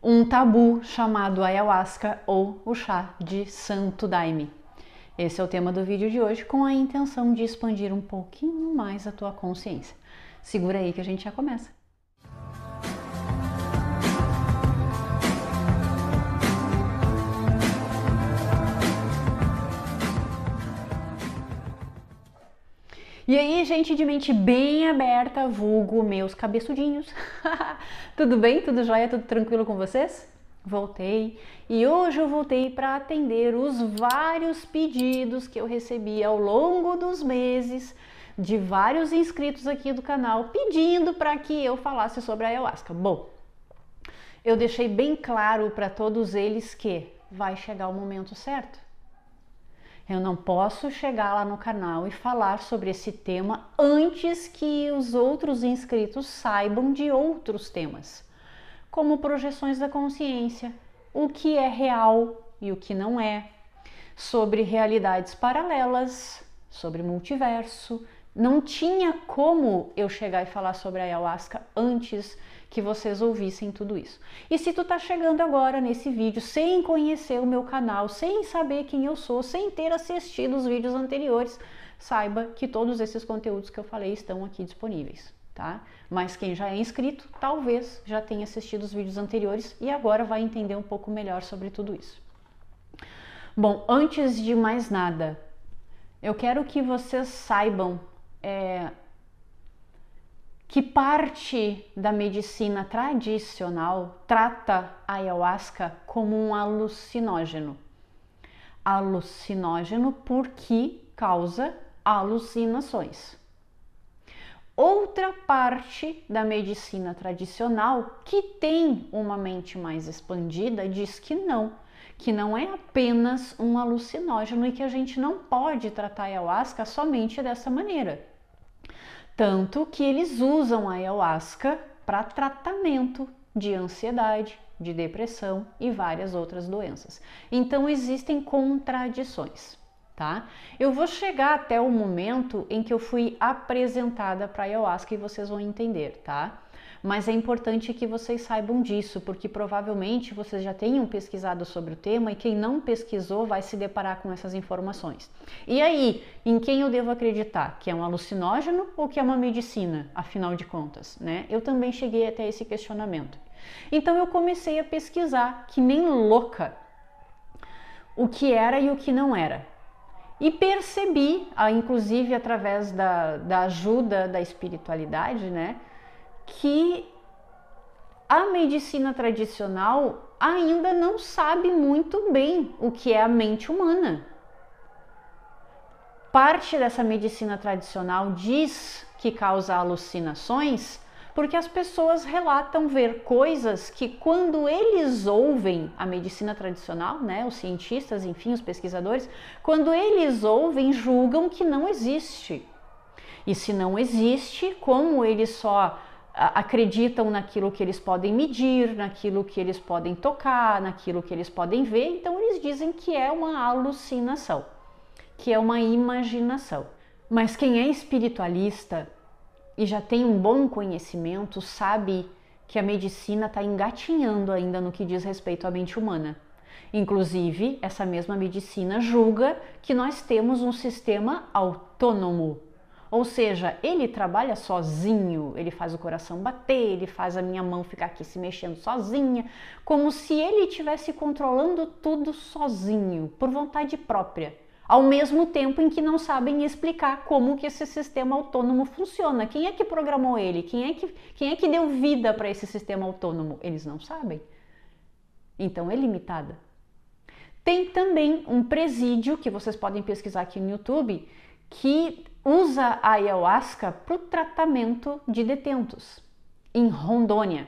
um tabu chamado ayahuasca ou o chá de Santo Daime. Esse é o tema do vídeo de hoje, com a intenção de expandir um pouquinho mais a tua consciência. Segura aí que a gente já começa. E aí, gente de mente bem aberta, vulgo meus cabeçudinhos. Tudo bem? Tudo jóia? Tudo tranquilo com vocês? Voltei e hoje eu voltei para atender os vários pedidos que eu recebi ao longo dos meses de vários inscritos aqui do canal pedindo para que eu falasse sobre a ayahuasca. Bom, eu deixei bem claro para todos eles que vai chegar o momento certo. Eu não posso chegar lá no canal e falar sobre esse tema antes que os outros inscritos saibam de outros temas, como projeções da consciência, o que é real e o que não é, sobre realidades paralelas, sobre multiverso. Não tinha como eu chegar e falar sobre a ayahuasca antes que vocês ouvissem tudo isso. E se tu tá chegando agora nesse vídeo sem conhecer o meu canal, sem saber quem eu sou, sem ter assistido os vídeos anteriores, saiba que todos esses conteúdos que eu falei estão aqui disponíveis, tá? Mas quem já é inscrito, talvez já tenha assistido os vídeos anteriores e agora vai entender um pouco melhor sobre tudo isso. Bom, antes de mais nada, eu quero que vocês saibam que parte da medicina tradicional trata a ayahuasca como um alucinógeno. Alucinógeno porque causa alucinações. Outra parte da medicina tradicional que tem uma mente mais expandida diz que não é apenas um alucinógeno e que a gente não pode tratar a ayahuasca somente dessa maneira. Tanto que eles usam a ayahuasca para tratamento de ansiedade, de depressão e várias outras doenças. Então existem contradições, tá? Eu vou chegar até o momento em que eu fui apresentada para a ayahuasca e vocês vão entender, tá? Mas é importante que vocês saibam disso, porque provavelmente vocês já tenham pesquisado sobre o tema e quem não pesquisou vai se deparar com essas informações. E aí, em quem eu devo acreditar? Que é um alucinógeno ou que é uma medicina, afinal de contas, né? Eu também cheguei até esse questionamento. Então eu comecei a pesquisar, que nem louca, o que era e o que não era. E percebi, inclusive através da ajuda da espiritualidade, né? Que a medicina tradicional ainda não sabe muito bem o que é a mente humana. Parte dessa medicina tradicional diz que causa alucinações porque as pessoas relatam ver coisas que quando eles ouvem a medicina tradicional, né, os cientistas, enfim, os pesquisadores, quando eles ouvem, julgam que não existe. E se não existe, como eles só acreditam naquilo que eles podem medir, naquilo que eles podem tocar, naquilo que eles podem ver, então eles dizem que é uma alucinação, que é uma imaginação. Mas quem é espiritualista e já tem um bom conhecimento sabe que a medicina está engatinhando ainda no que diz respeito à mente humana. Inclusive, essa mesma medicina julga que nós temos um sistema autônomo. Ou seja, ele trabalha sozinho, ele faz o coração bater, ele faz a minha mão ficar aqui se mexendo sozinha, como se ele estivesse controlando tudo sozinho, por vontade própria, ao mesmo tempo em que não sabem explicar como que esse sistema autônomo funciona. Quem é que programou ele? Quem é que deu vida para esse sistema autônomo? Eles não sabem. Então é limitada. Tem também um presídio, que vocês podem pesquisar aqui no YouTube, que usa a ayahuasca para o tratamento de detentos, em Rondônia.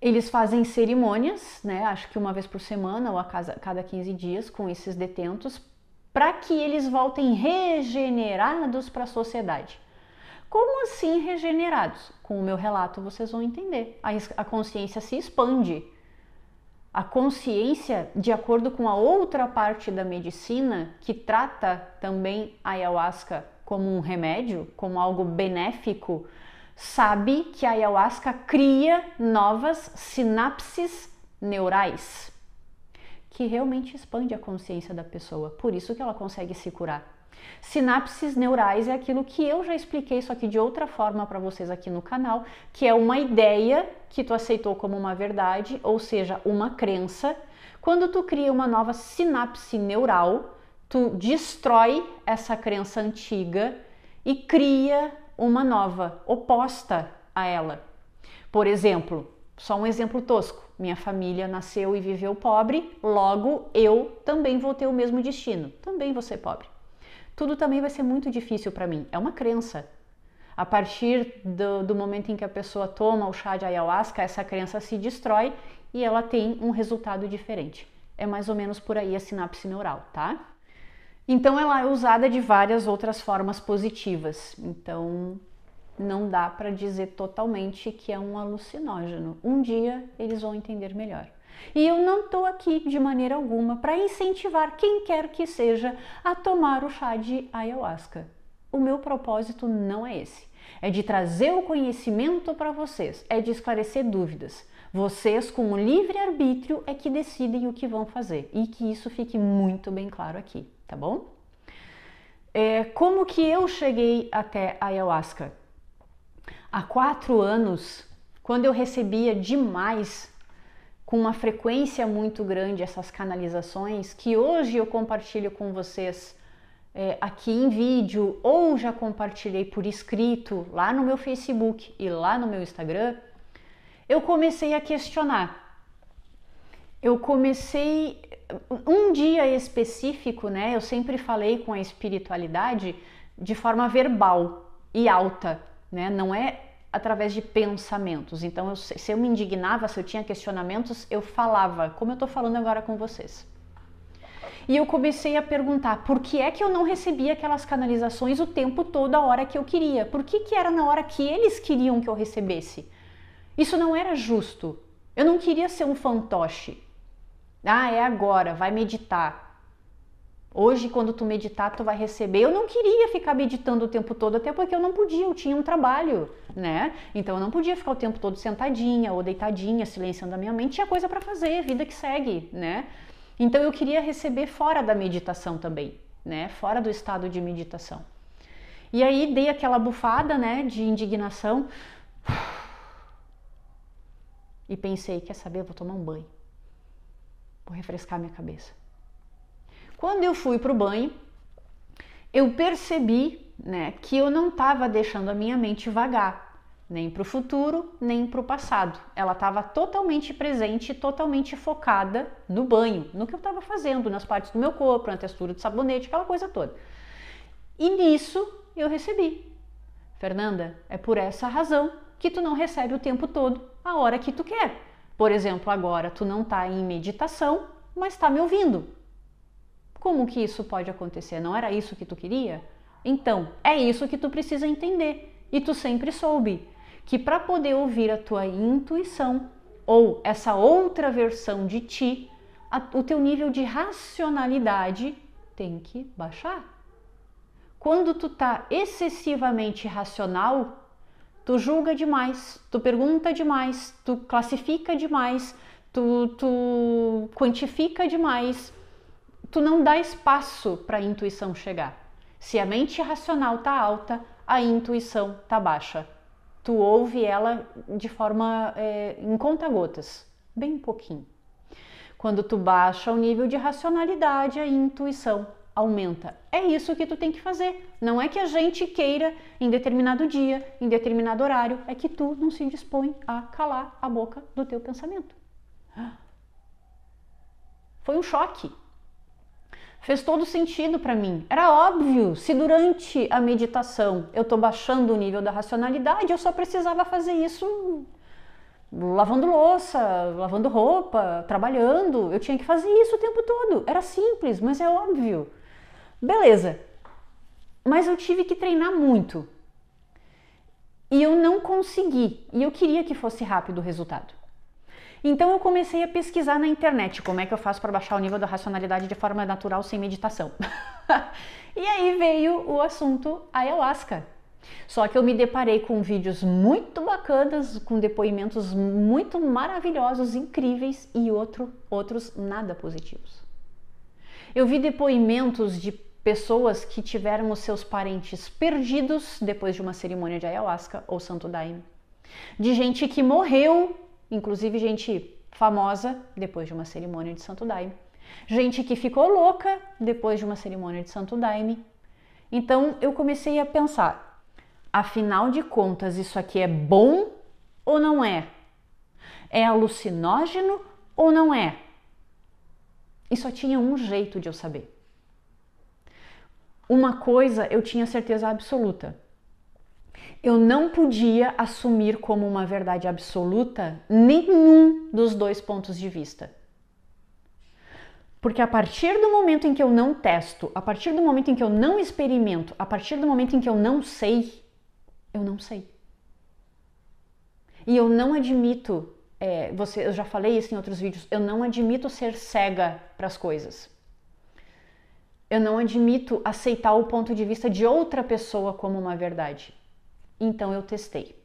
Eles fazem cerimônias, né, acho que uma vez por semana ou a cada 15 dias com esses detentos, para que eles voltem regenerados para a sociedade. Como assim regenerados? Com o meu relato vocês vão entender. A consciência se expande. A consciência, de acordo com a outra parte da medicina, que trata também a ayahuasca como um remédio, como algo benéfico sabe que a ayahuasca cria novas sinapses neurais, que realmente expande a consciência da pessoa, por isso que ela consegue se curar. Sinapses neurais é aquilo que eu já expliquei, só que de outra forma para vocês aqui no canal, que é uma ideia que tu aceitou como uma verdade, ou seja, uma crença. Quando tu cria uma nova sinapse neural, tu destrói essa crença antiga e cria uma nova, oposta a ela. Por exemplo, só um exemplo tosco, minha família nasceu e viveu pobre, logo eu também vou ter o mesmo destino, também vou ser pobre. Tudo também vai ser muito difícil para mim, é uma crença. A partir do momento em que a pessoa toma o chá de ayahuasca, essa crença se destrói e ela tem um resultado diferente. É mais ou menos por aí a sinapse neural, tá? Então ela é usada de várias outras formas positivas, então não dá para dizer totalmente que é um alucinógeno. Um dia eles vão entender melhor. E eu não estou aqui de maneira alguma para incentivar quem quer que seja a tomar o chá de ayahuasca. O meu propósito não é esse. É de trazer o conhecimento para vocês, é de esclarecer dúvidas. Vocês, com o livre-arbítrio, é que decidem o que vão fazer e que isso fique muito bem claro aqui, tá bom? Como que eu cheguei até a ayahuasca? Há 4 anos, quando eu recebia demais, com uma frequência muito grande, essas canalizações, que hoje eu compartilho com vocês aqui em vídeo, ou já compartilhei por escrito lá no meu Facebook e lá no meu Instagram, eu comecei a questionar. Eu comecei, um dia específico, né? Eu sempre falei com a espiritualidade de forma verbal e alta, né? Não é através de pensamentos. Então, se eu me indignava, se eu tinha questionamentos, eu falava, como eu tô falando agora com vocês. E eu comecei a perguntar, por que é que eu não recebia aquelas canalizações o tempo todo, a hora que eu queria? Por que que era na hora que eles queriam que eu recebesse? Isso não era justo. Eu não queria ser um fantoche. Ah, é agora, vai meditar. Hoje, quando tu meditar, tu vai receber. Eu não queria ficar meditando o tempo todo, até porque eu não podia, eu tinha um trabalho, né? Então eu não podia ficar o tempo todo sentadinha ou deitadinha, silenciando a minha mente. Tinha coisa para fazer, vida que segue, né? Então eu queria receber fora da meditação também, né? Fora do estado de meditação. E aí dei aquela bufada, né, de indignação. E pensei, quer saber, eu vou tomar um banho. Vou refrescar minha cabeça. Quando eu fui para o banho, eu percebi, né, que eu não estava deixando a minha mente vagar, nem para o futuro, nem para o passado. Ela estava totalmente presente, totalmente focada no banho, no que eu estava fazendo, nas partes do meu corpo, na textura do sabonete, aquela coisa toda. E nisso eu recebi. Fernanda, é por essa razão que tu não recebe o tempo todo a hora que tu quer. Por exemplo, agora tu não está em meditação, mas está me ouvindo. Como que isso pode acontecer? Não era isso que tu queria? Então, é isso que tu precisa entender. E tu sempre soube que para poder ouvir a tua intuição ou essa outra versão de ti, o teu nível de racionalidade tem que baixar. Quando tu tá excessivamente racional, tu julga demais, tu pergunta demais, tu classifica demais, tu quantifica demais, tu não dá espaço para a intuição chegar. Se a mente racional tá alta, a intuição tá baixa. Tu ouve ela de forma em conta-gotas, bem pouquinho. Quando tu baixa o nível de racionalidade, a intuição aumenta. É isso que tu tem que fazer. Não é que a gente queira em determinado dia, em determinado horário, é que tu não se dispõe a calar a boca do teu pensamento. Foi um choque. Fez todo sentido para mim. Era óbvio, se durante a meditação eu tô baixando o nível da racionalidade, eu só precisava fazer isso lavando louça, lavando roupa, trabalhando. Eu tinha que fazer isso o tempo todo. Era simples, mas é óbvio. Beleza. Mas eu tive que treinar muito. E eu não consegui. E eu queria que fosse rápido o resultado. Então eu comecei a pesquisar na internet como é que eu faço para baixar o nível da racionalidade de forma natural sem meditação. E aí veio o assunto ayahuasca. Só que eu me deparei com vídeos muito bacanas, com depoimentos muito maravilhosos, incríveis e outros nada positivos. Eu vi depoimentos de pessoas que tiveram os seus parentes perdidos depois de uma cerimônia de ayahuasca ou santo daime. De gente que morreu, inclusive gente famosa, depois de uma cerimônia de santo daime. Gente que ficou louca depois de uma cerimônia de santo daime. Então eu comecei a pensar, afinal de contas, isso aqui é bom ou não é? É alucinógeno ou não é? E só tinha um jeito de eu saber. Uma coisa eu tinha certeza absoluta. Eu não podia assumir como uma verdade absoluta nenhum dos dois pontos de vista. Porque a partir do momento em que eu não testo, a partir do momento em que eu não experimento, a partir do momento em que eu não sei, eu não sei. E eu não admito, eu já falei isso em outros vídeos, eu não admito ser cega para as coisas. Eu não admito aceitar o ponto de vista de outra pessoa como uma verdade. Então eu testei.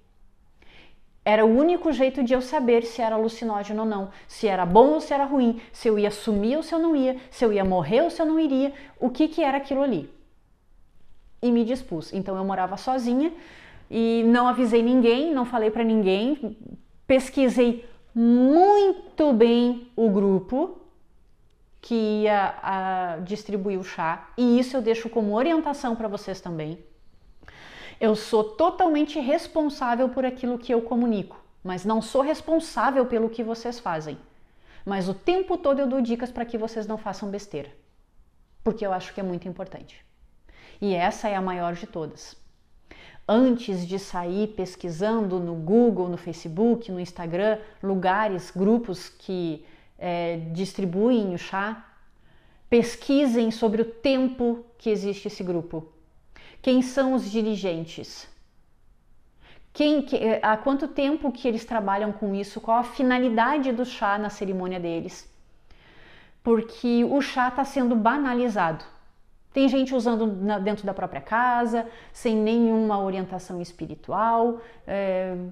Era o único jeito de eu saber se era alucinógeno ou não, se era bom ou se era ruim, se eu ia sumir ou se eu não ia, se eu ia morrer ou se eu não iria, o que era aquilo ali. E me dispus. Então eu morava sozinha e não avisei ninguém, não falei para ninguém, pesquisei muito bem o grupo que ia distribuir o chá, e isso eu deixo como orientação para vocês também. Eu sou totalmente responsável por aquilo que eu comunico, mas não sou responsável pelo que vocês fazem. Mas o tempo todo eu dou dicas para que vocês não façam besteira, porque eu acho que é muito importante. E essa é a maior de todas. Antes de sair pesquisando no Google, no Facebook, no Instagram, lugares, grupos que distribuem o chá, pesquisem sobre o tempo que existe esse grupo. Quem são os dirigentes? Há quanto tempo que eles trabalham com isso? Qual a finalidade do chá na cerimônia deles? Porque o chá está sendo banalizado. Tem gente usando dentro da própria casa, sem nenhuma orientação espiritual,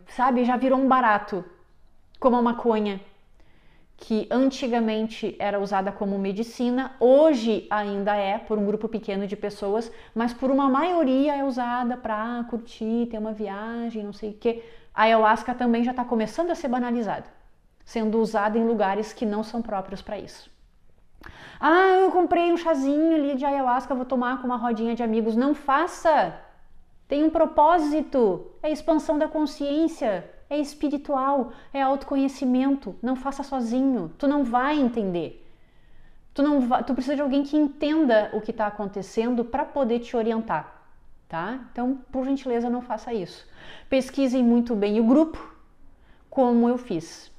sabe? Já virou um barato, como a maconha, que antigamente era usada como medicina, hoje ainda é por um grupo pequeno de pessoas, mas por uma maioria é usada para curtir, ter uma viagem, não sei o quê. A ayahuasca também já está começando a ser banalizada, sendo usada em lugares que não são próprios para isso. Ah, eu comprei um chazinho ali de ayahuasca, vou tomar com uma rodinha de amigos. Não faça! Tem um propósito, é expansão da consciência, é espiritual, é autoconhecimento. Não faça sozinho, tu não vai entender. Tu precisa de alguém que entenda o que está acontecendo para poder te orientar, tá? Então, por gentileza, não faça isso. Pesquisem muito bem o grupo, como eu fiz.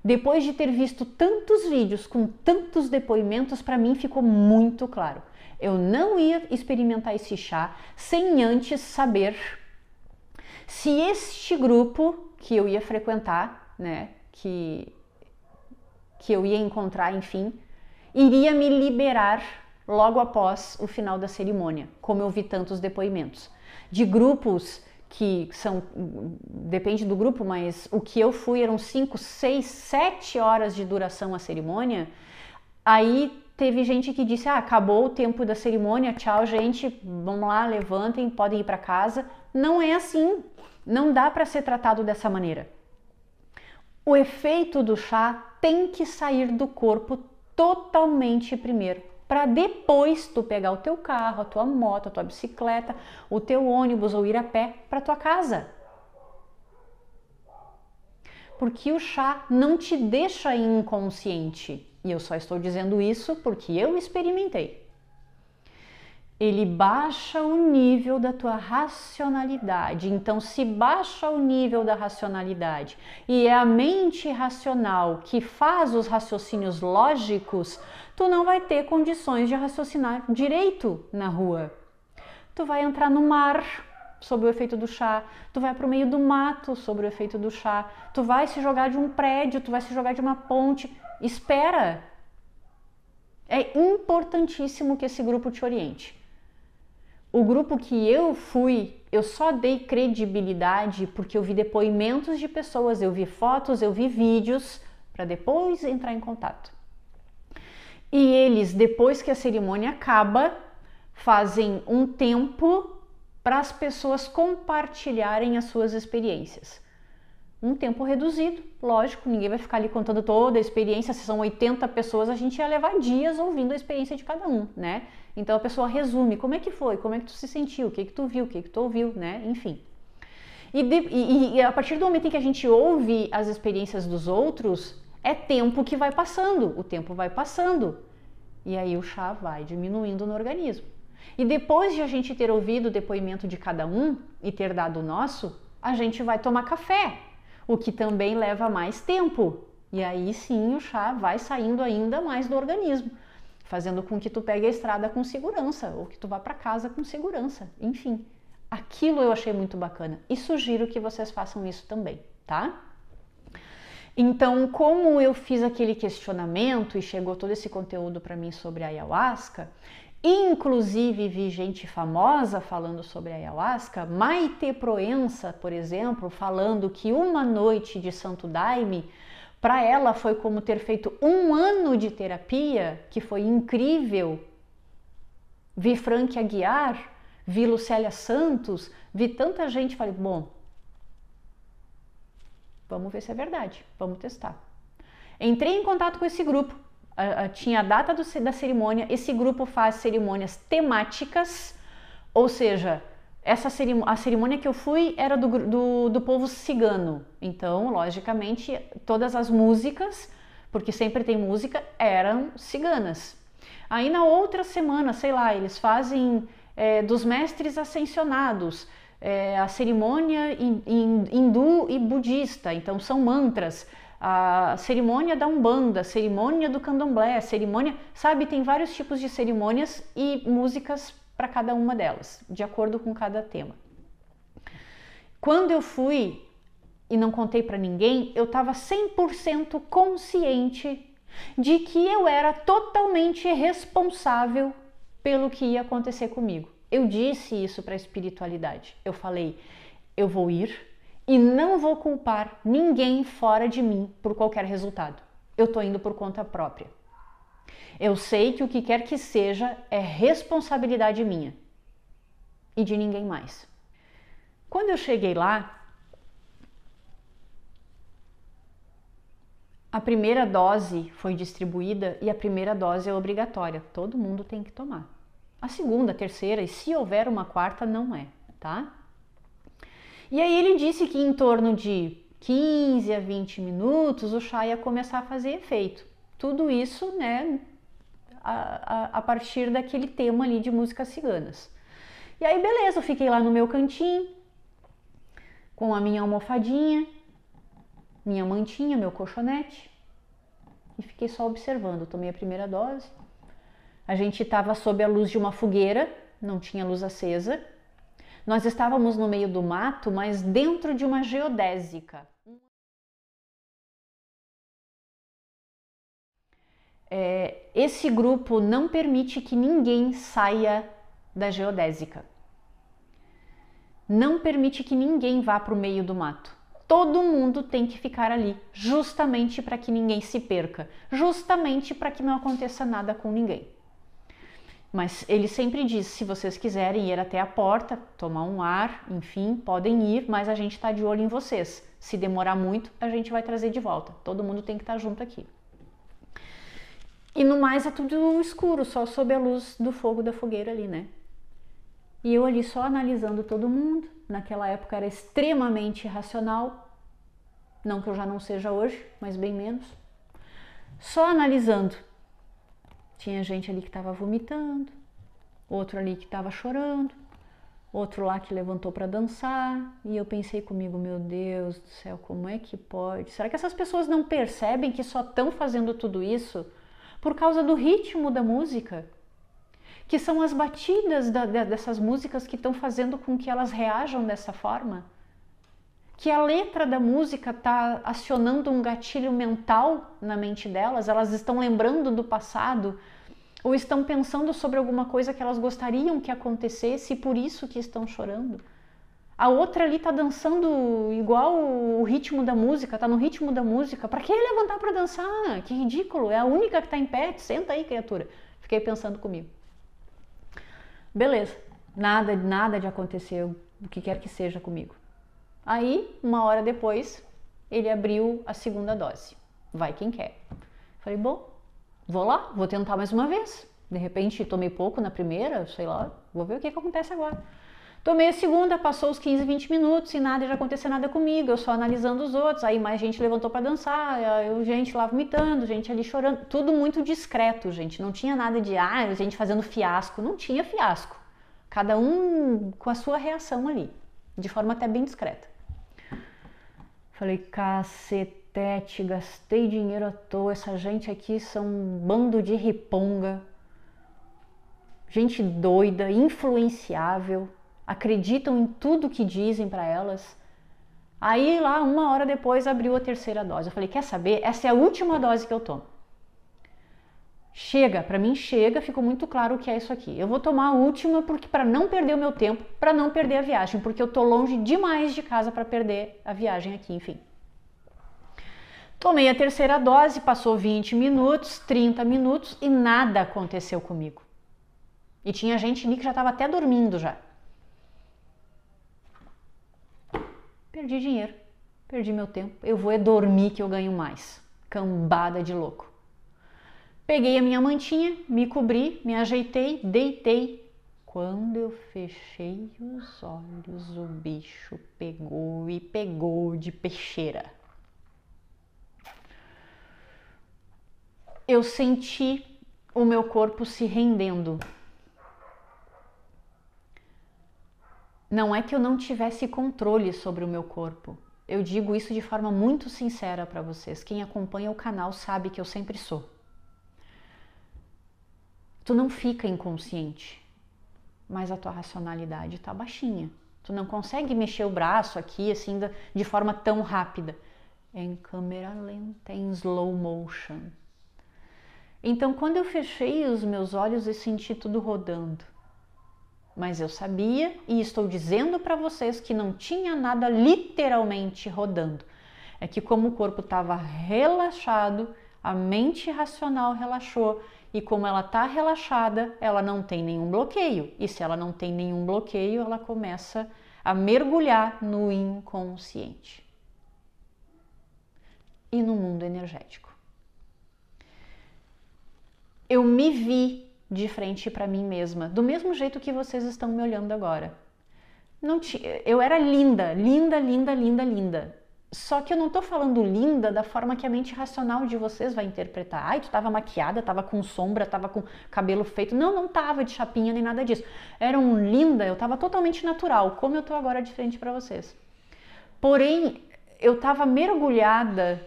Depois de ter visto tantos vídeos com tantos depoimentos, para mim ficou muito claro. Eu não ia experimentar esse chá sem antes saber se este grupo que eu ia frequentar, né, que eu ia encontrar, enfim, iria me liberar logo após o final da cerimônia, como eu vi tantos depoimentos. De grupos que são, depende do grupo, mas o que eu fui eram 5, 6, 7 horas de duração a cerimônia. Aí teve gente que disse, acabou o tempo da cerimônia, tchau gente, vamos lá, levantem, podem ir para casa. Não é assim, não dá para ser tratado dessa maneira. O efeito do chá tem que sair do corpo totalmente primeiro, para depois tu pegar o teu carro, a tua moto, a tua bicicleta, o teu ônibus ou ir a pé para tua casa. Porque o chá não te deixa inconsciente. E eu só estou dizendo isso porque eu experimentei. Ele baixa o nível da tua racionalidade. Então, se baixa o nível da racionalidade e é a mente racional que faz os raciocínios lógicos, tu não vai ter condições de raciocinar direito na rua. Tu vai entrar no mar sob o efeito do chá, tu vai para o meio do mato sob o efeito do chá, tu vai se jogar de um prédio, tu vai se jogar de uma ponte. Espera! É importantíssimo que esse grupo te oriente. O grupo que eu fui, eu só dei credibilidade porque eu vi depoimentos de pessoas, eu vi fotos, eu vi vídeos para depois entrar em contato. E eles, depois que a cerimônia acaba, fazem um tempo para as pessoas compartilharem as suas experiências. Um tempo reduzido, lógico, ninguém vai ficar ali contando toda a experiência. Se são 80 pessoas, a gente ia levar dias ouvindo a experiência de cada um, né? Então a pessoa resume, como é que foi, como é que tu se sentiu, o que tu viu, o que tu ouviu, né? Enfim. E a partir do momento em que a gente ouve as experiências dos outros, é tempo que vai passando, o tempo vai passando. E aí o chá vai diminuindo no organismo. E depois de a gente ter ouvido o depoimento de cada um e ter dado o nosso, a gente vai tomar café, o que também leva mais tempo. E aí sim o chá vai saindo ainda mais do organismo, fazendo com que tu pegue a estrada com segurança, ou que tu vá para casa com segurança, enfim. Aquilo eu achei muito bacana e sugiro que vocês façam isso também, tá? Então, como eu fiz aquele questionamento e chegou todo esse conteúdo para mim sobre a ayahuasca, inclusive vi gente famosa falando sobre a ayahuasca, Maite Proença, por exemplo, falando que uma noite de Santo Daime, para ela foi como ter feito 1 ano de terapia, que foi incrível. Vi Frank Aguiar, vi Lucélia Santos, vi tanta gente, falei, bom, vamos ver se é verdade, vamos testar. Entrei em contato com esse grupo, tinha a data da cerimônia, esse grupo faz cerimônias temáticas, ou seja, a cerimônia que eu fui era do povo cigano, então, logicamente, todas as músicas, porque sempre tem música, eram ciganas. Aí na outra semana, sei lá, eles fazem dos mestres ascensionados, a cerimônia hindu e budista, então são mantras, a cerimônia da Umbanda, cerimônia do Candomblé, cerimônia, sabe, tem vários tipos de cerimônias e músicas para cada uma delas, de acordo com cada tema. Quando eu fui e não contei para ninguém, eu estava 100% consciente de que eu era totalmente responsável pelo que ia acontecer comigo. Eu disse isso para a espiritualidade. Eu falei, eu vou ir e não vou culpar ninguém fora de mim por qualquer resultado. Eu tô indo por conta própria. Eu sei que o que quer que seja é responsabilidade minha e de ninguém mais. Quando eu cheguei lá, a primeira dose foi distribuída e a primeira dose é obrigatória. Todo mundo tem que tomar. A segunda, a terceira e se houver uma quarta, não é, tá? E aí ele disse que em torno de 15 a 20 minutos o chá ia começar a fazer efeito. Tudo isso, né, a partir daquele tema ali de músicas ciganas. E aí beleza, eu fiquei lá no meu cantinho, com a minha almofadinha, minha mantinha, meu colchonete, e fiquei só observando. Eu tomei a primeira dose. A gente estava sob a luz de uma fogueira, não tinha luz acesa. Nós estávamos no meio do mato, mas dentro de uma geodésica. Esse grupo não permite que ninguém saia da geodésica. Não permite que ninguém vá para o meio do mato. Todo mundo tem que ficar ali, justamente para que ninguém se perca, justamente para que não aconteça nada com ninguém. Mas ele sempre diz, se vocês quiserem ir até a porta, tomar um ar, enfim, podem ir, mas a gente está de olho em vocês. Se demorar muito, a gente vai trazer de volta. Todo mundo tem que estar junto aqui. E no mais é tudo escuro, só sob a luz do fogo da fogueira ali, né? E eu ali só analisando todo mundo. Naquela época era extremamente racional. Não que eu já não seja hoje, mas bem menos. Só analisando. Tinha gente ali que estava vomitando, outro ali que estava chorando, outro lá que levantou para dançar. E eu pensei comigo, meu Deus do céu, como é que pode? Será que essas pessoas não percebem que só estão fazendo tudo isso por causa do ritmo da música? Que são as batidas dessas músicas que estão fazendo com que elas reajam dessa forma? Que a letra da música está acionando um gatilho mental na mente delas, elas estão lembrando do passado ou estão pensando sobre alguma coisa que elas gostariam que acontecesse e por isso que estão chorando. A outra ali tá dançando igual o ritmo da música, tá no ritmo da música. Pra que levantar pra dançar? Que ridículo, é a única que tá em pé. Senta aí, criatura. Fiquei pensando comigo. Beleza, nada de acontecer o que quer que seja comigo. Aí, 1 hora depois, ele abriu a segunda dose. Vai quem quer. Falei, bom, vou lá, vou tentar mais uma vez. De repente, tomei pouco na primeira, sei lá, vou ver o que acontece agora. Tomei a segunda, passou os 15, 20 minutos e nada de acontecer nada comigo, eu só analisando os outros, aí mais gente levantou para dançar, gente lá vomitando, gente ali chorando, tudo muito discreto, gente, não tinha nada de, gente fazendo fiasco, não tinha fiasco, cada um com a sua reação ali, de forma até bem discreta. Falei, cacetete, gastei dinheiro à toa, essa gente aqui são um bando de riponga, gente doida, influenciável, acreditam em tudo que dizem para elas. Aí lá 1 hora depois abriu a terceira dose. Eu falei, quer saber? Essa é a última dose que eu tomo. Chega, para mim chega, ficou muito claro o que é isso aqui. Eu vou tomar a última porque para não perder o meu tempo, para não perder a viagem, porque eu tô longe demais de casa para perder a viagem aqui, enfim. Tomei a terceira dose, passou 20 minutos, 30 minutos e nada aconteceu comigo. E tinha gente ali que já estava até dormindo já. Perdi dinheiro, perdi meu tempo. Eu vou dormir que eu ganho mais. Cambada de louco. Peguei a minha mantinha, me cobri, me ajeitei, deitei. Quando eu fechei os olhos, o bicho pegou e pegou de peixeira. Eu senti o meu corpo se rendendo. Não é que eu não tivesse controle sobre o meu corpo. Eu digo isso de forma muito sincera para vocês. Quem acompanha o canal sabe que eu sempre sou. Tu não fica inconsciente, mas a tua racionalidade tá baixinha. Tu não consegue mexer o braço aqui assim de forma tão rápida. É em câmera lenta, em slow motion. Então, quando eu fechei os meus olhos, eu senti tudo rodando. Mas eu sabia e estou dizendo para vocês que não tinha nada literalmente rodando. É que como o corpo estava relaxado, a mente racional relaxou e como ela está relaxada, ela não tem nenhum bloqueio. E se ela não tem nenhum bloqueio, ela começa a mergulhar no inconsciente e no mundo energético. Eu me vi de frente para mim mesma, do mesmo jeito que vocês estão me olhando agora. Eu era linda, linda, linda, linda, linda. Só que eu não tô falando linda da forma que a mente racional de vocês vai interpretar. Ai, tu tava maquiada, tava com sombra, tava com cabelo feito. Não tava de chapinha nem nada disso. Era linda, eu tava totalmente natural, como eu tô agora de frente para vocês. Porém, eu tava mergulhada,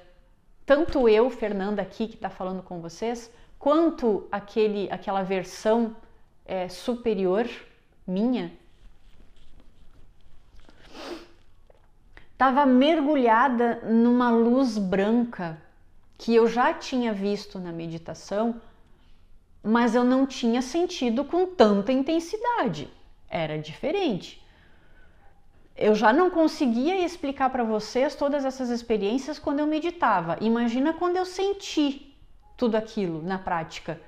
tanto eu, Fernanda, aqui que tá falando com vocês, quanto aquela versão superior minha, estava mergulhada numa luz branca que eu já tinha visto na meditação, mas eu não tinha sentido com tanta intensidade. Era diferente. Eu já não conseguia explicar para vocês todas essas experiências quando eu meditava. Imagina quando eu senti tudo aquilo na prática,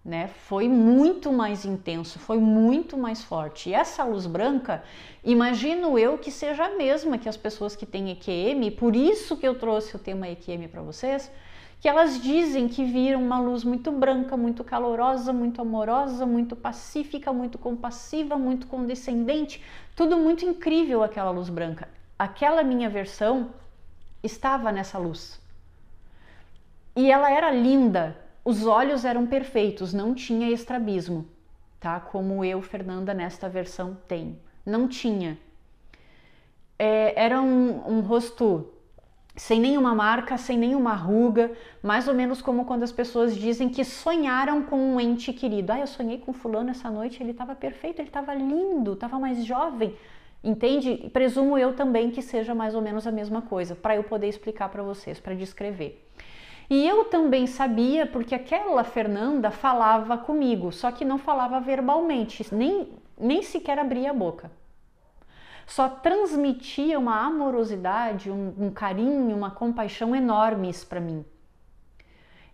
né? Foi muito mais intenso, foi muito mais forte. E essa luz branca, imagino eu que seja a mesma que as pessoas que têm EQM, por isso que eu trouxe o tema EQM para vocês, que elas dizem que viram uma luz muito branca, muito calorosa, muito amorosa, muito pacífica, muito compassiva, muito condescendente, tudo muito incrível aquela luz branca. Aquela minha versão estava nessa luz. E ela era linda, os olhos eram perfeitos, não tinha estrabismo, tá? Como eu, Fernanda, nesta versão tenho. Não tinha. Era um rosto sem nenhuma marca, sem nenhuma ruga, mais ou menos como quando as pessoas dizem que sonharam com um ente querido. Eu sonhei com fulano essa noite, ele estava perfeito, ele estava lindo, estava mais jovem. Entende? Presumo eu também que seja mais ou menos a mesma coisa, para eu poder explicar para vocês, para descrever. E eu também sabia porque aquela Fernanda falava comigo, só que não falava verbalmente, nem sequer abria a boca. só transmitia uma amorosidade, um carinho, uma compaixão enormes para mim.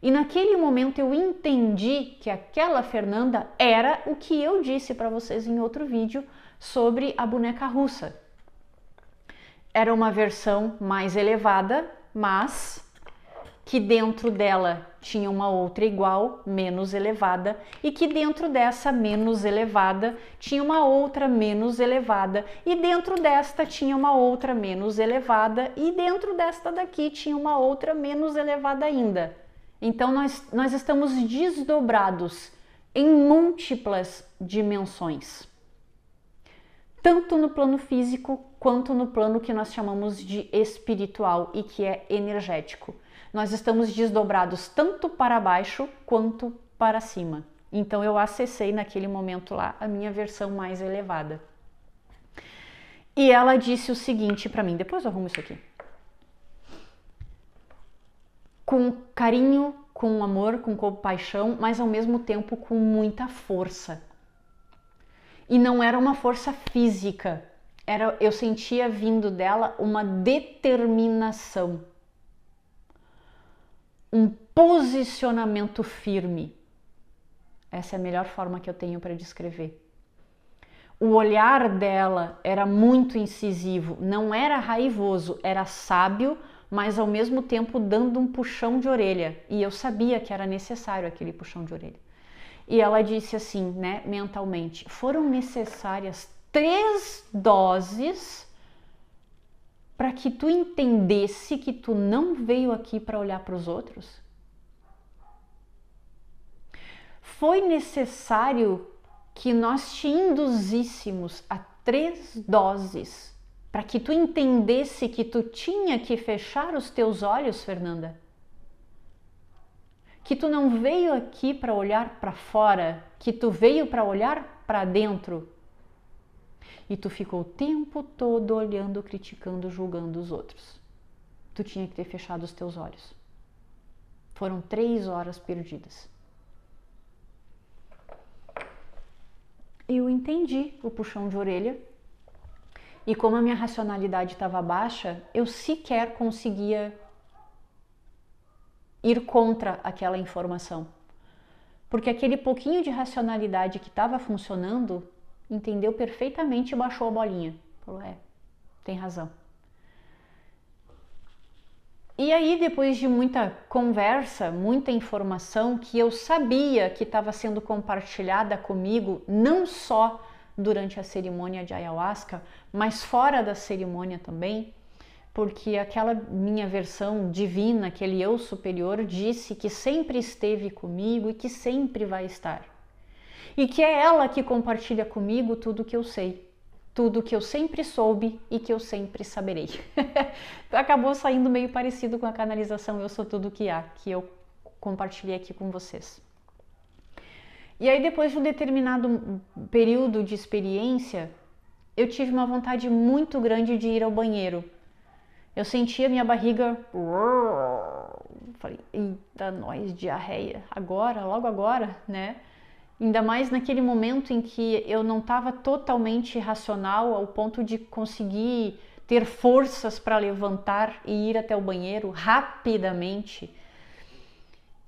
E naquele momento eu entendi que aquela Fernanda era o que eu disse para vocês em outro vídeo sobre a boneca russa. Era uma versão mais elevada, mas que dentro dela tinha uma outra igual, menos elevada, e que dentro dessa menos elevada tinha uma outra menos elevada, e dentro desta tinha uma outra menos elevada, e dentro desta daqui tinha uma outra menos elevada ainda. Então nós estamos desdobrados em múltiplas dimensões, tanto no plano físico quanto no plano que nós chamamos de espiritual e que é energético. Nós estamos desdobrados tanto para baixo quanto para cima. Então eu acessei naquele momento lá a minha versão mais elevada. E ela disse o seguinte para mim, depois eu arrumo isso aqui. Com carinho, com amor, com compaixão, mas ao mesmo tempo com muita força. E não era uma força física, eu sentia vindo dela uma determinação. Um posicionamento firme. Essa é a melhor forma que eu tenho para descrever. O olhar dela era muito incisivo, não era raivoso, era sábio, mas ao mesmo tempo dando um puxão de orelha. E eu sabia que era necessário aquele puxão de orelha. E ela disse assim, né, mentalmente, foram necessárias 3 doses para que tu entendesse que tu não veio aqui para olhar para os outros? Foi necessário que nós te induzíssemos a 3 doses para que tu entendesse que tu tinha que fechar os teus olhos, Fernanda? Que tu não veio aqui para olhar para fora, que tu veio para olhar para dentro? E tu ficou o tempo todo olhando, criticando, julgando os outros. Tu tinha que ter fechado os teus olhos. Foram 3 horas perdidas. Eu entendi o puxão de orelha. E como a minha racionalidade estava baixa, eu sequer conseguia ir contra aquela informação. Porque aquele pouquinho de racionalidade que estava funcionando entendeu perfeitamente e baixou a bolinha. Falou, tem razão. E aí, depois de muita conversa, muita informação que eu sabia que estava sendo compartilhada comigo, não só durante a cerimônia de ayahuasca, mas fora da cerimônia também, porque aquela minha versão divina, aquele eu superior, disse que sempre esteve comigo e que sempre vai estar. E que é ela que compartilha comigo tudo que eu sei, tudo que eu sempre soube e que eu sempre saberei. Acabou saindo meio parecido com a canalização Eu Sou Tudo Que Há, que eu compartilhei aqui com vocês. E aí, depois de um determinado período de experiência, eu tive uma vontade muito grande de ir ao banheiro. Eu sentia minha barriga... Falei, eita, nós, diarreia, agora, logo agora, né? Ainda mais naquele momento em que eu não estava totalmente racional ao ponto de conseguir ter forças para levantar e ir até o banheiro rapidamente.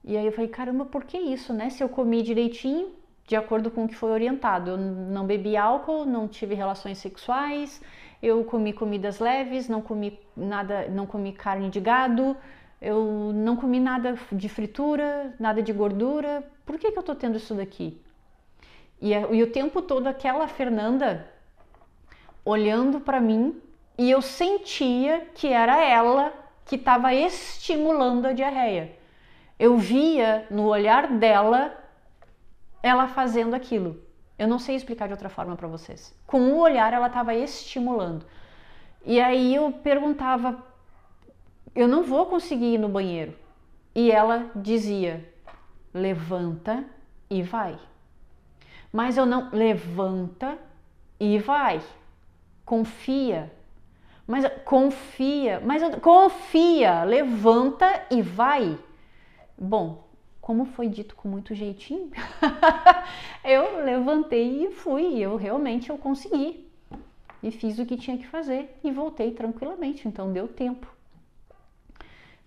E aí eu falei, caramba, por que isso, né? Se eu comi direitinho, de acordo com o que foi orientado. Eu não bebi álcool, não tive relações sexuais, eu comi comidas leves, não comi nada, não comi carne de gado, eu não comi nada de fritura, nada de gordura. Por que eu tô tendo isso daqui? E o tempo todo aquela Fernanda olhando para mim e eu sentia que era ela que estava estimulando a diarreia. Eu via no olhar dela ela fazendo aquilo. Eu não sei explicar de outra forma para vocês. Com o olhar ela estava estimulando. E aí eu perguntava, eu não vou conseguir ir no banheiro. E ela dizia, levanta e vai. Mas eu não, levanta e vai. Confia. Mas confia, confia, levanta e vai. Bom, como foi dito com muito jeitinho, eu levantei e fui, eu consegui. e fiz o que tinha que fazer e voltei tranquilamente, então deu tempo.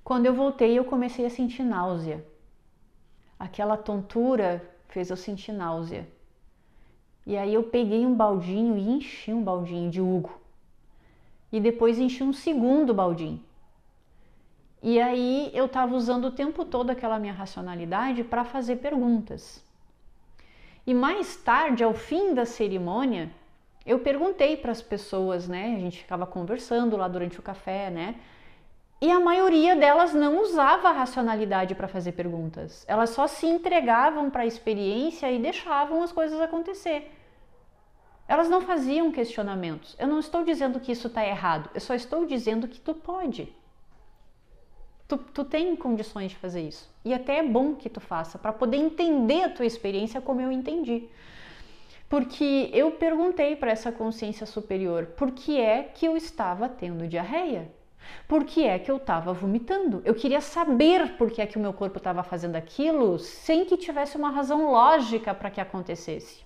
Quando eu voltei, eu comecei a sentir náusea. Aquela tontura fez eu sentir náusea. E aí eu peguei um baldinho e enchi um baldinho de Hugo. E depois enchi um segundo baldinho. E aí eu estava usando o tempo todo aquela minha racionalidade para fazer perguntas. E mais tarde, ao fim da cerimônia, eu perguntei para as pessoas, né? A gente ficava conversando lá durante o café, né? E a maioria delas não usava a racionalidade para fazer perguntas. Elas só se entregavam para a experiência e deixavam as coisas acontecer. Elas não faziam questionamentos. Eu não estou dizendo que isso está errado, eu só estou dizendo que tu pode. Tu tem condições de fazer isso. E até é bom que tu faça, para poder entender a tua experiência como eu entendi. Porque eu perguntei para essa consciência superior por que é que eu estava tendo diarreia. Por que é que eu estava vomitando? Eu queria saber por que é que o meu corpo estava fazendo aquilo sem que tivesse uma razão lógica para que acontecesse.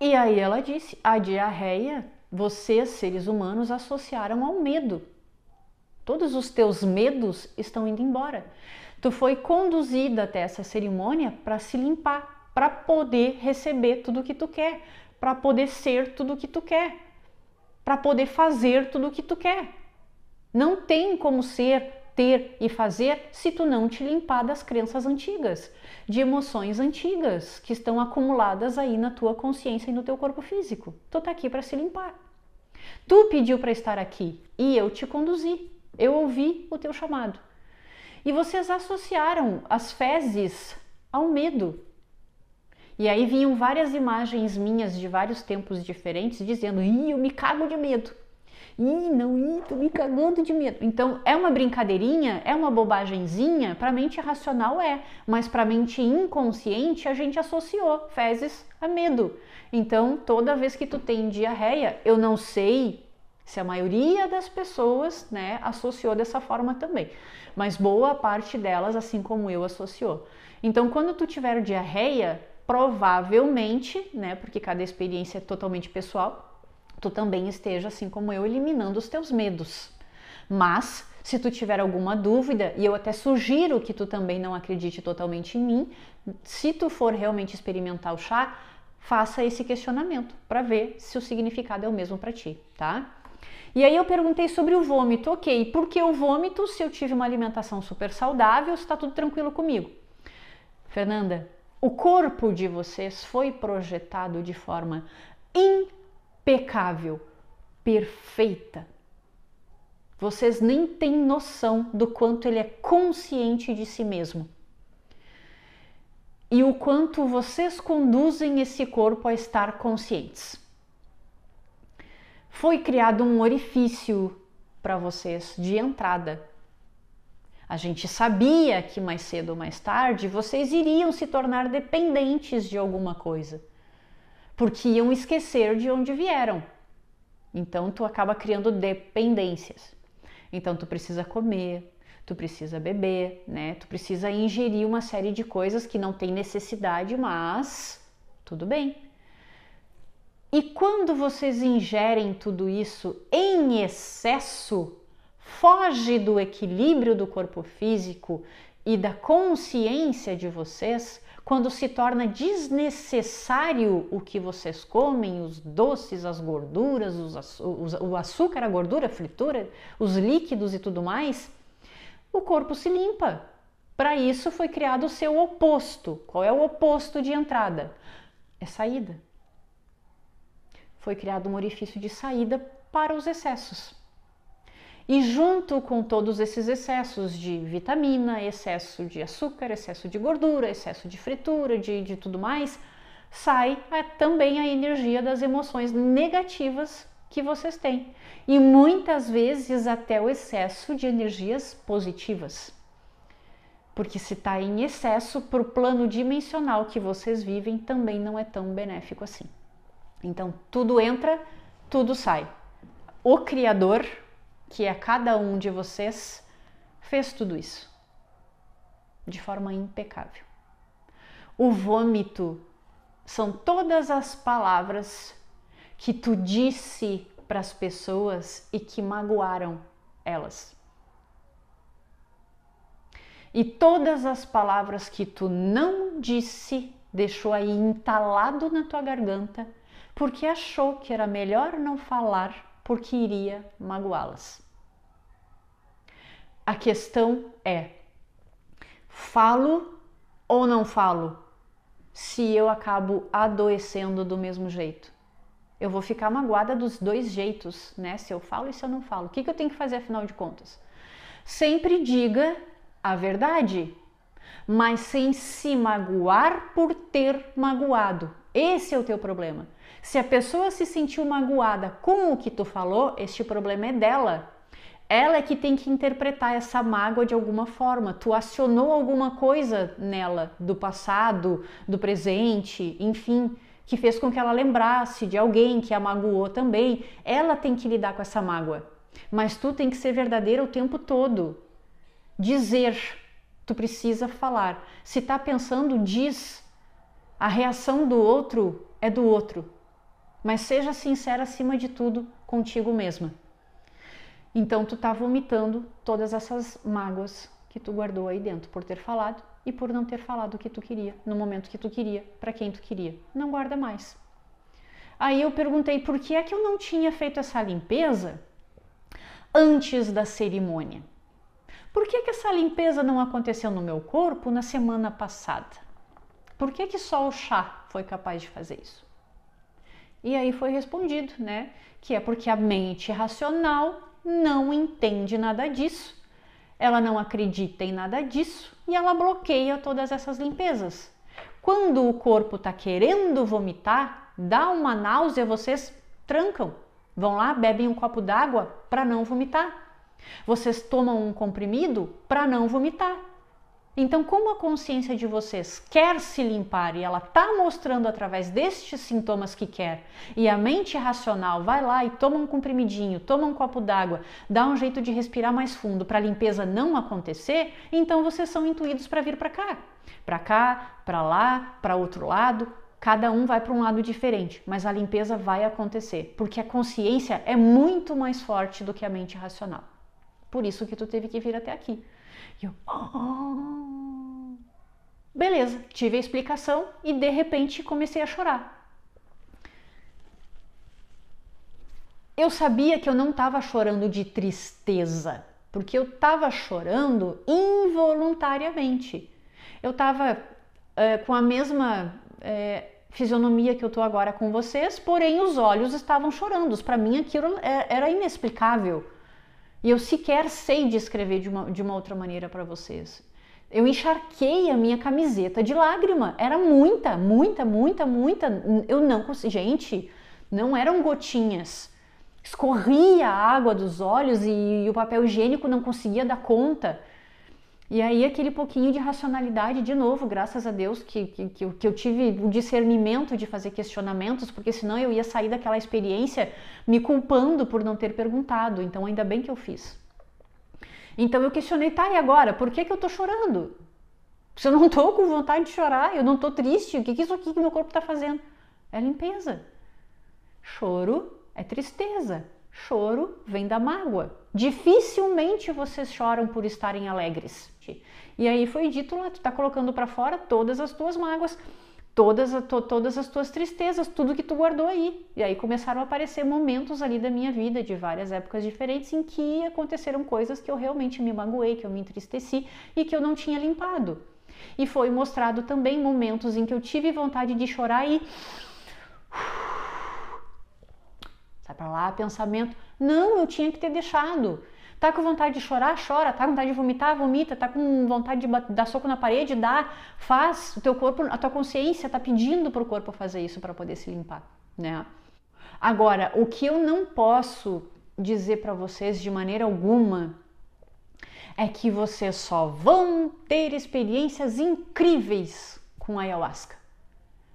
E aí ela disse, a diarreia, vocês, seres humanos, associaram ao medo. Todos os teus medos estão indo embora. Tu foi conduzida até essa cerimônia para se limpar, para poder receber tudo o que tu quer, para poder ser tudo o que tu quer, para poder fazer tudo o que tu quer. Não tem como ser, ter e fazer se tu não te limpar das crenças antigas, de emoções antigas que estão acumuladas aí na tua consciência e no teu corpo físico. Tu tá aqui para se limpar. Tu pediu para estar aqui e eu te conduzi. Eu ouvi o teu chamado. E vocês associaram as fezes ao medo. E aí vinham várias imagens minhas de vários tempos diferentes dizendo, eu me cago de medo. Tô me cagando de medo. Então é uma brincadeirinha, é uma bobagenzinha, para a mente racional mas para a mente inconsciente a gente associou fezes a medo. Então toda vez que tu tem diarreia, eu não sei se a maioria das pessoas, né, associou dessa forma também, mas boa parte delas, assim como eu, associou. Então, quando tu tiver diarreia, provavelmente, né, porque cada experiência é totalmente pessoal, tu também esteja, assim como eu, eliminando os teus medos. Mas, se tu tiver alguma dúvida, e eu até sugiro que tu também não acredite totalmente em mim, se tu for realmente experimentar o chá, faça esse questionamento para ver se o significado é o mesmo para ti, tá? E aí eu perguntei sobre o vômito, ok, por que o vômito se eu tive uma alimentação super saudável, se está tudo tranquilo comigo? Fernanda, o corpo de vocês foi projetado de forma impecável, perfeita. Vocês nem têm noção do quanto ele é consciente de si mesmo. E o quanto vocês conduzem esse corpo a estar conscientes. Foi criado um orifício para vocês de entrada. A gente sabia que mais cedo ou mais tarde vocês iriam se tornar dependentes de alguma coisa, porque iam esquecer de onde vieram. Então tu acaba criando dependências. Então tu precisa comer, tu precisa beber, né? Tu precisa ingerir uma série de coisas que não tem necessidade, mas tudo bem. E quando vocês ingerem tudo isso em excesso, foge do equilíbrio do corpo físico e da consciência de vocês, quando se torna desnecessário o que vocês comem, os doces, as gorduras, o açúcar, a gordura, a fritura, os líquidos e tudo mais, o corpo se limpa. Para isso foi criado o seu oposto. Qual é o oposto de entrada? É saída. Foi criado um orifício de saída para os excessos. E junto com todos esses excessos de vitamina, excesso de açúcar, excesso de gordura, excesso de fritura, de tudo mais, sai também a energia das emoções negativas que vocês têm. E muitas vezes até o excesso de energias positivas. Porque se está em excesso, para o plano dimensional que vocês vivem, também não é tão benéfico assim. Então, tudo entra, tudo sai. O Criador, que é cada um de vocês, fez tudo isso de forma impecável. O vômito são todas as palavras que tu disse para as pessoas e que magoaram elas. E todas as palavras que tu não disse, deixou aí entalado na tua garganta, porque achou que era melhor não falar, porque iria magoá-las. A questão é, falo ou não falo? Se eu acabo adoecendo do mesmo jeito. Eu vou ficar magoada dos dois jeitos, né? Se eu falo e se eu não falo. O que eu tenho que fazer, afinal de contas? Sempre diga a verdade, mas sem se magoar por ter magoado. Esse é o teu problema. Se a pessoa se sentiu magoada com o que tu falou, este problema é dela. Ela é que tem que interpretar essa mágoa de alguma forma. Tu acionou alguma coisa nela, do passado, do presente, enfim, que fez com que ela lembrasse de alguém que a magoou também. Ela tem que lidar com essa mágoa. Mas tu tem que ser verdadeira o tempo todo. Dizer, tu precisa falar. Se tá pensando, diz. A reação do outro é do outro. Mas seja sincera acima de tudo contigo mesma. Então tu tá vomitando todas essas mágoas que tu guardou aí dentro por ter falado e por não ter falado o que tu queria, no momento que tu queria, para quem tu queria. Não guarda mais. Aí eu perguntei por que é que eu não tinha feito essa limpeza antes da cerimônia. Por que essa limpeza não aconteceu no meu corpo na semana passada? Por que só o chá foi capaz de fazer isso? E aí foi respondido, né? Que é porque a mente racional não entende nada disso, ela não acredita em nada disso e ela bloqueia todas essas limpezas. Quando o corpo está querendo vomitar, dá uma náusea, vocês trancam. Vão lá, bebem um copo d'água para não vomitar. Vocês tomam um comprimido para não vomitar. Então, como a consciência de vocês quer se limpar e ela está mostrando através destes sintomas que quer, e a mente racional vai lá e toma um comprimidinho, toma um copo d'água, dá um jeito de respirar mais fundo para a limpeza não acontecer, então vocês são intuídos para vir para cá, para lá, para outro lado. Cada um vai para um lado diferente, mas a limpeza vai acontecer, porque a consciência é muito mais forte do que a mente racional. Por isso que tu teve que vir até aqui. E eu, beleza, tive a explicação e de repente comecei a chorar. Eu sabia que eu não estava chorando de tristeza, porque eu estava chorando involuntariamente. Eu estava com a mesma fisionomia que eu estou agora com vocês, porém os olhos estavam chorando. Para mim aquilo era inexplicável. E eu sequer sei descrever de uma outra maneira para vocês. Eu encharquei a minha camiseta de lágrima. Era muita. Eu não consegui. Gente, não eram gotinhas. Escorria a água dos olhos e o papel higiênico não conseguia dar conta. E aí aquele pouquinho de racionalidade, de novo, graças a Deus, que eu tive o discernimento de fazer questionamentos, porque senão eu ia sair daquela experiência me culpando por não ter perguntado. Então ainda bem que eu fiz. Então eu questionei, tá, e agora? Por que eu tô chorando? Se eu não tô com vontade de chorar, eu não tô triste, o que é isso aqui que meu corpo tá fazendo? É limpeza. Choro é tristeza. Choro vem da mágoa. Dificilmente vocês choram por estarem alegres. E aí foi dito lá, tu tá colocando para fora todas as tuas mágoas, todas as tuas tristezas, tudo que tu guardou aí. E aí começaram a aparecer momentos ali da minha vida, de várias épocas diferentes, em que aconteceram coisas que eu realmente me magoei, que eu me entristeci e que eu não tinha limpado. E foi mostrado também momentos em que eu tive vontade de chorar e... sai pra lá, pensamento. Não, eu tinha que ter deixado. Tá com vontade de chorar? Chora. Tá com vontade de vomitar? Vomita. Tá com vontade de dar soco na parede? Dá. Faz. O teu corpo, a tua consciência tá pedindo pro corpo fazer isso para poder se limpar, né? Agora, o que eu não posso dizer para vocês de maneira alguma é que vocês só vão ter experiências incríveis com a ayahuasca.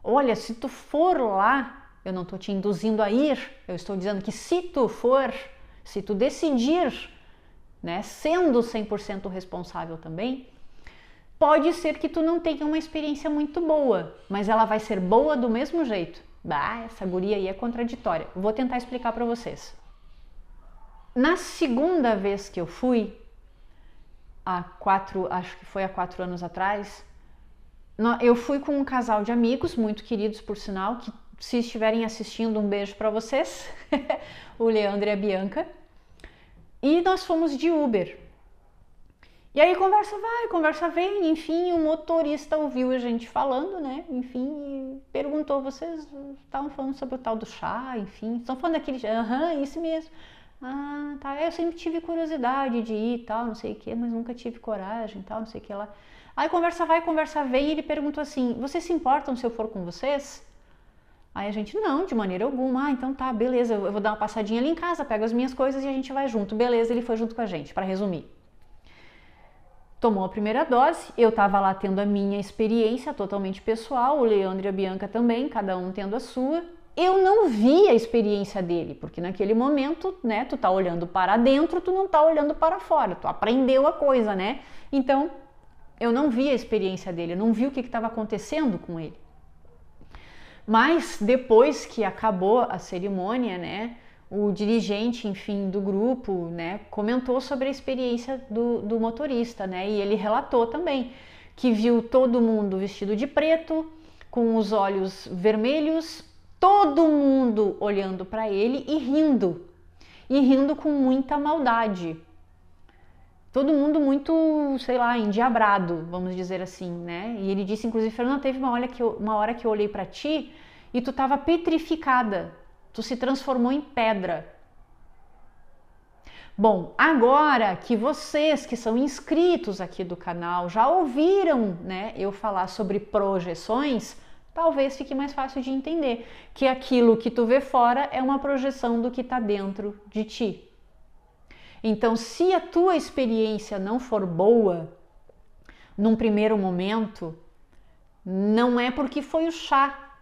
Olha, se tu for lá, eu não estou te induzindo a ir, eu estou dizendo que se tu for, se tu decidir, né, sendo 100% responsável também, pode ser que tu não tenha uma experiência muito boa, mas ela vai ser boa do mesmo jeito. Bah, essa guria aí é contraditória. Vou tentar explicar para vocês. Na segunda vez que eu fui, acho que foi há 4 anos atrás, eu fui com um casal de amigos, muito queridos por sinal, que se estiverem assistindo, um beijo para vocês, o Leandro e a Bianca, e nós fomos de Uber. E aí conversa vai, conversa vem, enfim, o motorista ouviu a gente falando, né, enfim, e perguntou, vocês estavam falando sobre o tal do chá, enfim, estão falando daquele, isso mesmo. Ah, tá, eu sempre tive curiosidade de ir e tal, não sei o que, mas nunca tive coragem e tal, não sei o que lá. Aí conversa vai, conversa vem, e ele perguntou assim, vocês se importam se eu for com vocês? Aí a gente, não, de maneira alguma. Ah, então tá, beleza, eu vou dar uma passadinha ali em casa, pego as minhas coisas e a gente vai junto. Beleza, ele foi junto com a gente, para resumir. Tomou a primeira dose, eu tava lá tendo a minha experiência totalmente pessoal, o Leandro e a Bianca também, cada um tendo a sua. Eu não vi a experiência dele, porque naquele momento, né, tu tá olhando para dentro, tu não tá olhando para fora, tu aprendeu a coisa, né? Então, eu não vi a experiência dele, eu não vi o que estava acontecendo com ele. Mas depois que acabou a cerimônia, né, o dirigente, enfim, do grupo, né, comentou sobre a experiência do motorista, né, e ele relatou também que viu todo mundo vestido de preto, com os olhos vermelhos, todo mundo olhando para ele e rindo com muita maldade. Todo mundo muito, sei lá, endiabrado, vamos dizer assim, né? E ele disse, inclusive, Fernanda, teve uma hora que eu olhei para ti e tu tava petrificada, tu se transformou em pedra. Bom, agora que vocês que são inscritos aqui do canal já ouviram, né, eu falar sobre projeções, talvez fique mais fácil de entender que aquilo que tu vê fora é uma projeção do que está dentro de ti. Então, se a tua experiência não for boa, num primeiro momento, não é porque foi o chá.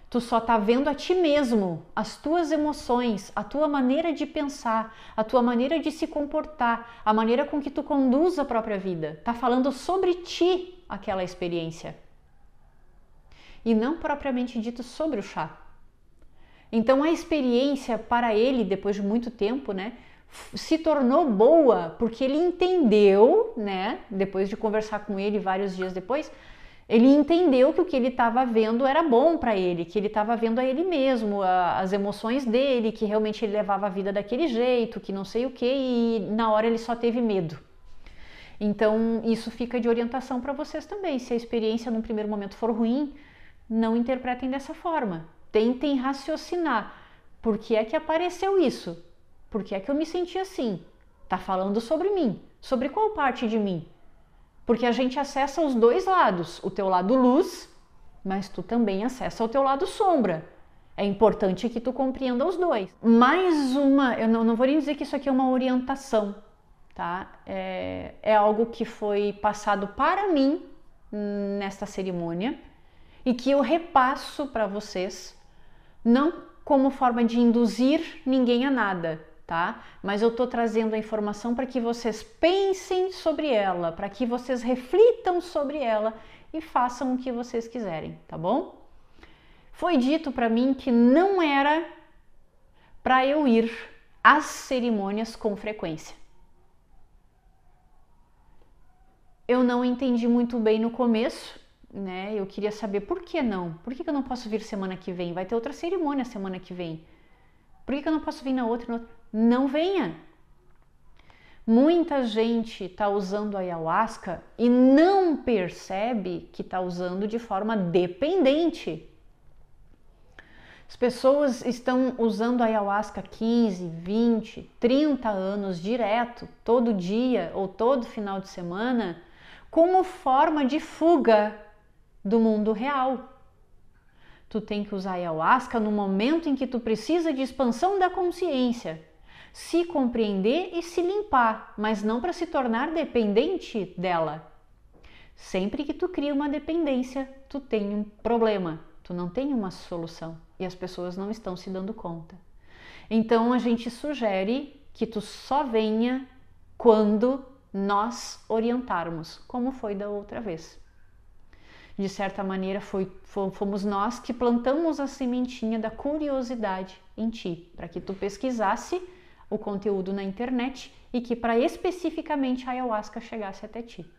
Tu só tá vendo a ti mesmo, as tuas emoções, a tua maneira de pensar, a tua maneira de se comportar, a maneira com que tu conduz a própria vida. Tá falando sobre ti aquela experiência. E não propriamente dito sobre o chá. Então, a experiência para ele, depois de muito tempo, né, se tornou boa porque ele entendeu, né, depois de conversar com ele vários dias depois, ele entendeu que o que ele estava vendo era bom para ele, que ele estava vendo a ele mesmo, as emoções dele, que realmente ele levava a vida daquele jeito, que não sei o que, e na hora ele só teve medo. Então isso fica de orientação para vocês também. Se a experiência num primeiro momento for ruim, não interpretem dessa forma. Tentem raciocinar. Por que é que apareceu isso? Por que é que eu me senti assim? Tá falando sobre mim. Sobre qual parte de mim? Porque a gente acessa os dois lados. O teu lado luz, mas tu também acessa o teu lado sombra. É importante que tu compreenda os dois. Mais uma, eu não vou nem dizer que isso aqui é uma orientação, tá? É algo que foi passado para mim nesta cerimônia e que eu repasso para vocês, não como forma de induzir ninguém a nada, tá? Mas eu tô trazendo a informação para que vocês pensem sobre ela, para que vocês reflitam sobre ela e façam o que vocês quiserem, tá bom? Foi dito para mim que não era para eu ir às cerimônias com frequência. Eu não entendi muito bem no começo, né? Eu queria saber por que não? Por que eu não posso vir semana que vem? Vai ter outra cerimônia semana que vem. Por que eu não posso vir na outra? Não venha! Muita gente está usando a ayahuasca e não percebe que está usando de forma dependente. As pessoas estão usando a ayahuasca 15, 20, 30 anos direto, todo dia ou todo final de semana, como forma de fuga do mundo real. Tu tem que usar a ayahuasca no momento em que tu precisa de expansão da consciência, se compreender e se limpar, mas não para se tornar dependente dela. Sempre que tu cria uma dependência, tu tem um problema, tu não tem uma solução e as pessoas não estão se dando conta. Então a gente sugere que tu só venha quando nós orientarmos, como foi da outra vez. De certa maneira, fomos nós que plantamos a sementinha da curiosidade em ti, para que tu pesquisasse o conteúdo na internet e que para especificamente a ayahuasca chegasse até ti.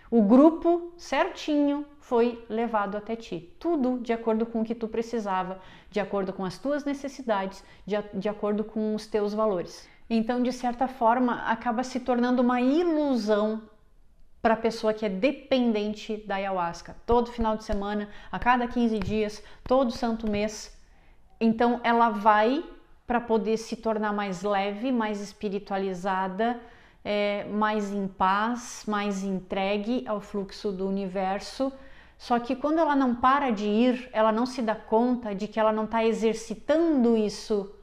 O grupo certinho foi levado até ti, tudo de acordo com o que tu precisava, de acordo com as tuas necessidades, de acordo com os teus valores. Então, de certa forma, acaba se tornando uma ilusão para a pessoa que é dependente da ayahuasca. Todo final de semana, a cada 15 dias, todo santo mês. Então, ela vai para poder se tornar mais leve, mais espiritualizada, mais em paz, mais entregue ao fluxo do universo. Só que quando ela não para de ir, ela não se dá conta de que ela não está exercitando isso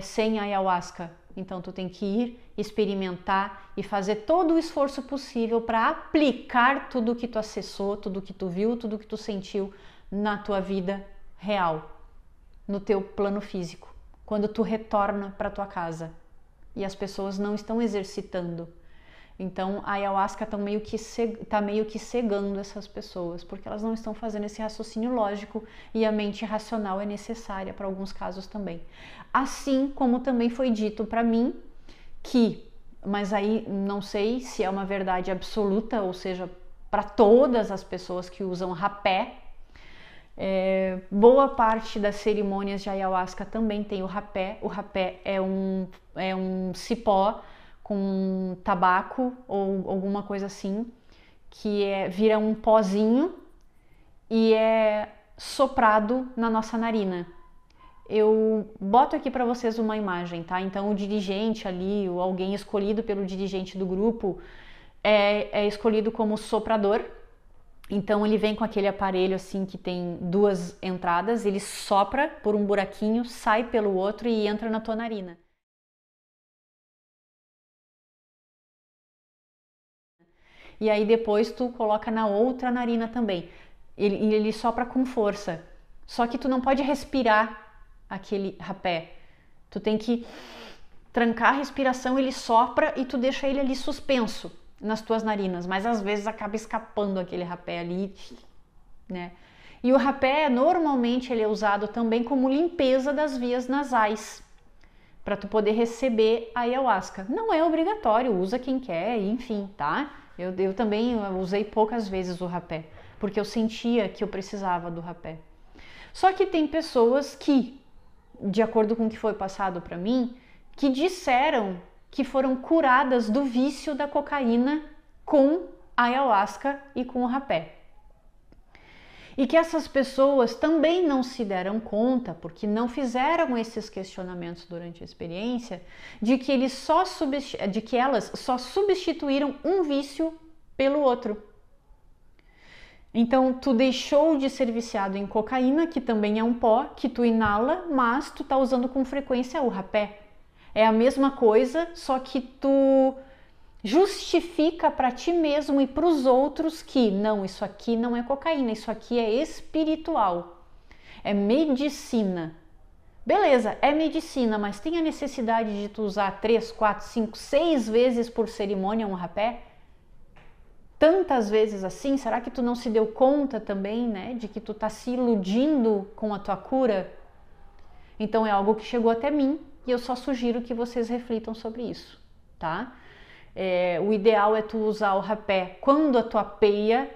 sem a ayahuasca. Então tu tem que ir, experimentar e fazer todo o esforço possível para aplicar tudo que tu acessou, tudo que tu viu, tudo que tu sentiu na tua vida real, no teu plano físico, quando tu retorna para tua casa. E as pessoas não estão exercitando. Então a ayahuasca tá meio que cegando essas pessoas, porque elas não estão fazendo esse raciocínio lógico e a mente racional é necessária para alguns casos também. Assim como também foi dito para mim mas aí não sei se é uma verdade absoluta, ou seja, para todas as pessoas que usam rapé, boa parte das cerimônias de ayahuasca também tem o rapé. O rapé é um cipó com tabaco ou alguma coisa assim, que vira um pozinho e é soprado na nossa narina. Eu boto aqui para vocês uma imagem, tá? Então o dirigente ali, ou alguém escolhido pelo dirigente do grupo, é escolhido como soprador. Então ele vem com aquele aparelho assim que tem duas entradas, ele sopra por um buraquinho, sai pelo outro e entra na tua narina. E aí depois tu coloca na outra narina também. Ele sopra com força. Só que tu não pode respirar aquele rapé. Tu tem que trancar a respiração, ele sopra e tu deixa ele ali suspenso nas tuas narinas. Mas às vezes acaba escapando aquele rapé ali, né? E o rapé, normalmente, ele é usado também como limpeza das vias nasais, para tu poder receber a ayahuasca. Não é obrigatório, usa quem quer, enfim, tá? Eu também usei poucas vezes o rapé, porque eu sentia que eu precisava do rapé. Só que tem pessoas que, de acordo com o que foi passado para mim, que disseram que foram curadas do vício da cocaína com a ayahuasca e com o rapé. E que essas pessoas também não se deram conta, porque não fizeram esses questionamentos durante a experiência, de que elas só substituíram um vício pelo outro. Então, tu deixou de ser viciado em cocaína, que também é um pó, que tu inala, mas tu tá usando com frequência o rapé. É a mesma coisa, só que tu justifica para ti mesmo e para os outros que não, isso aqui não é cocaína, isso aqui é espiritual, é medicina. Beleza, é medicina, mas tem a necessidade de tu usar 3, 4, 5, 6 vezes por cerimônia um rapé? Tantas vezes assim? Será que tu não se deu conta também, né, de que tu tá se iludindo com a tua cura? Então é algo que chegou até mim e eu só sugiro que vocês reflitam sobre isso, tá? O ideal é tu usar o rapé quando a tua peia,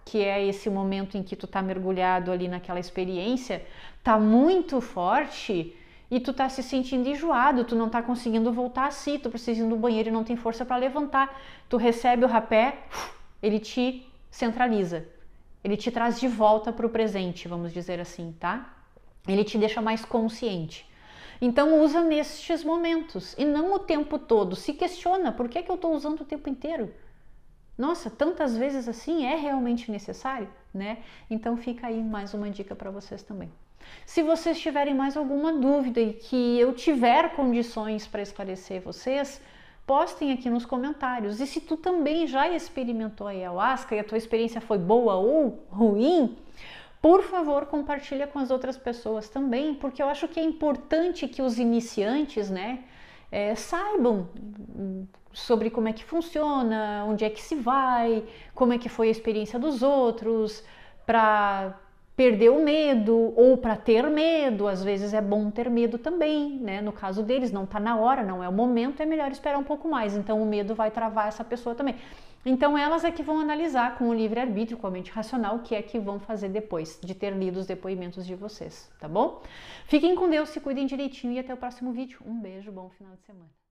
que é esse momento em que tu tá mergulhado ali naquela experiência, tá muito forte e tu tá se sentindo enjoado, tu não tá conseguindo voltar a si, tu precisa ir no banheiro e não tem força para levantar. Tu recebe o rapé, ele te centraliza, ele te traz de volta para o presente, vamos dizer assim, tá? Ele te deixa mais consciente. Então usa nestes momentos e não o tempo todo. Se questiona, por que eu estou usando o tempo inteiro? Nossa, tantas vezes assim é realmente necessário, né? Então fica aí mais uma dica para vocês também. Se vocês tiverem mais alguma dúvida e que eu tiver condições para esclarecer vocês, postem aqui nos comentários. E se tu também já experimentou a ayahuasca e a tua experiência foi boa ou ruim, por favor, compartilha com as outras pessoas também, porque eu acho que é importante que os iniciantes, né, saibam sobre como é que funciona, onde é que se vai, como é que foi a experiência dos outros, para perder o medo ou para ter medo. Às vezes é bom ter medo também, né? No caso deles, não está na hora, não é o momento, é melhor esperar um pouco mais. Então o medo vai travar essa pessoa também. Então elas é que vão analisar com o livre-arbítrio, com a mente racional, o que é que vão fazer depois de ter lido os depoimentos de vocês, tá bom? Fiquem com Deus, se cuidem direitinho e até o próximo vídeo. Um beijo, bom final de semana.